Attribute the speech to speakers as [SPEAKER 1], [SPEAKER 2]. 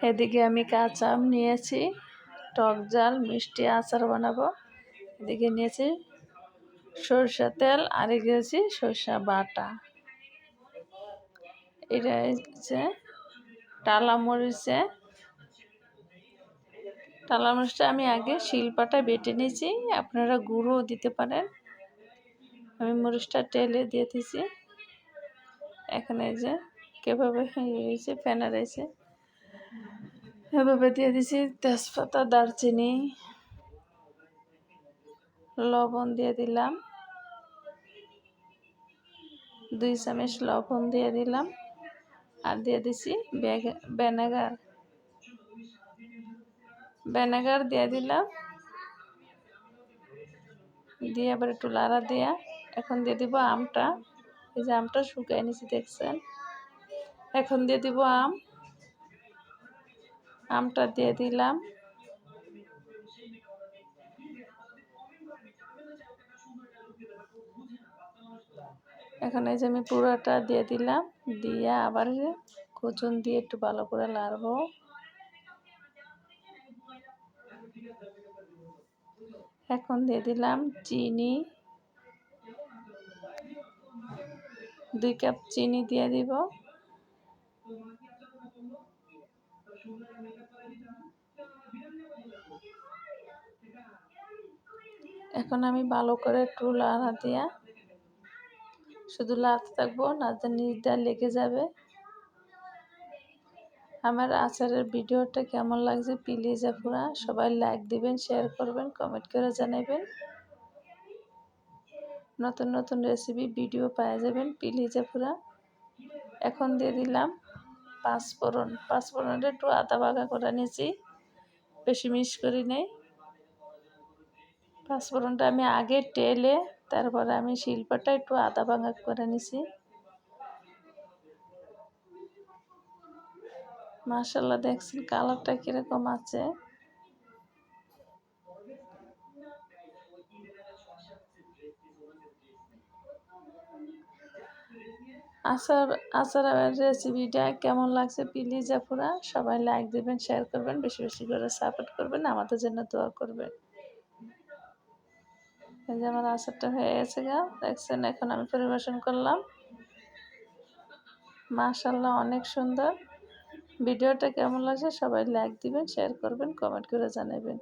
[SPEAKER 1] এদিকে আমি কাঁচা আম নিয়েছি, টক ঝাল মিষ্টি আচার বানাবো। এদিকে নিয়েছি সরষের তেল, আর দিয়েছি সরষা বাটা। এটা হচ্ছে টালা মরিচটা আমি আগে শিলপাটায় বেটে নিয়েছি, আপনারা গুঁড়োও দিতে পারেন। আমি মরিচটা তেলে দিয়ে দিয়েছি। এখানে যে কীভাবে হয়েছে ফেনা রয়েছে, এভাবে দিয়ে দিছি তেজপাতা, দারচিনি, লবণ দিয়ে দিলাম, 2 চামচ লবণ দিয়ে দিলাম, আর দিয়ে দিছি ভিনেগার দিয়ে দিলাম, দিয়ে আবার একটু লাড়া দিয়া এখন দিয়ে দিব আমটা। এই যে আমটা শুকিয়ে নিছি দেখছেন। এখন দিয়ে দিব আমটা দিয়ে দিলাম। এখন এই যে আমি পুরোটা দিয়ে দিলাম, দিয়ে আবার কুচুন দিয়ে একটু ভালো করে লাড়বো। এখন দিয়ে দিলাম চিনি, 2 কাপ চিনি দিয়ে দিব। এখন আমি ভালো করে একটু লাড়া দিয়া শুধু লাড়তে থাকবো, না তো নিচটা লেগে যাবে। আমার আচারের ভিডিওটা কেমন লাগছে প্লিজ আপনারা সবাই লাইক দিবেন, শেয়ার করবেন, কমেন্ট করে জানাবেন। নতুন নতুন রেসিপি ভিডিও পাওয়া যাবেন প্লিজ আপনারা। এখন দিয়ে দিলাম পাঁচফোড়নটা একটু আদা বাগা করে নিয়েছি, বেশি মিক্স করি নেই। পাঁচফোড়নটা আমি আগে টেলে তারপরে আমি শিলপাটা একটু আদা ভাঙা করে নিছি। মাশাআল্লাহ, দেখছেন কালারটা কিরকম আছে। আচারের রেসিপিটা কেমন লাগছে প্লিজ আপনারা সবাই লাইক দিবেন, শেয়ার করবেন, বেশি বেশি করে সাপোর্ট করবেন, আমাদের জন্য দোয়া করবেন। এই যে আমার আচারটা হয়ে গেছে দেখছেন। এখন আমি পরিবেশন করলাম। মাশাআল্লাহ, অনেক সুন্দর। ভিডিওটা কেমন লাগছে সবাই লাইক দিবেন, শেয়ার করবেন, কমেন্ট করে জানাবেন।